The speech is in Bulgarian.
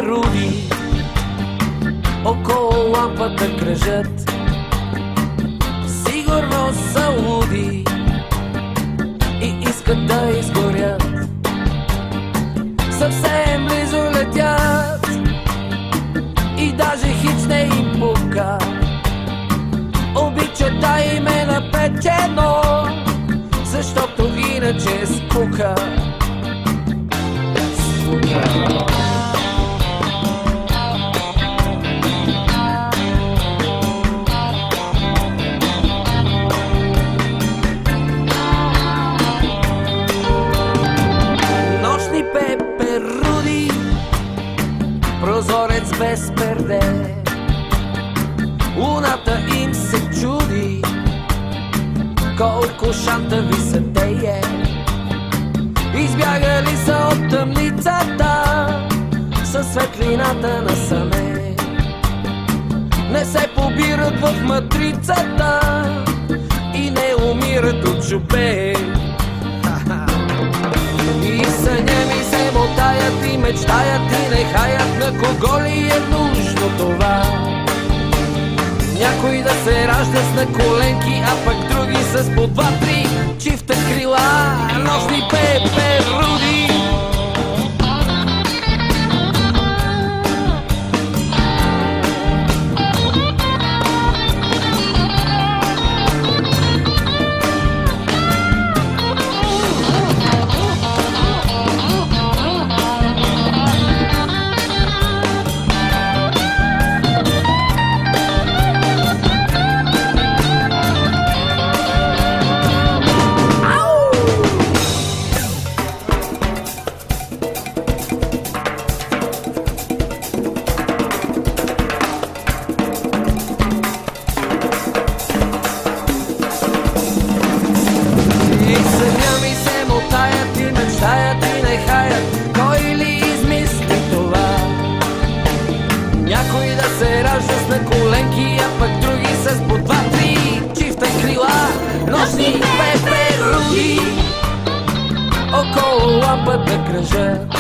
Руди около лампата кръжат, сигурно са луди и искат да изгорят. Съвсем близо летят и даже хич не им пука. Обичат да им е напечено, защото иначе скука. Пеперуди, прозорец без перде, луната им се чуди колко шантави са тея. Избягали са от тъмницата със светлината на саме. Не се побират в матрицата и не умират от чупе. И съня ми се мотаят и мечтаят и не хаят, на кого ли е нужно това? Някой да се ражда с на коленки, а пък други с по два-три чифта крила. Нощни пеперуди. Кой ли измисли това? Някой да се ражда с на коленки, а пък други с по два-три чифта крила. Нощни пеперуди около лампата кръжат,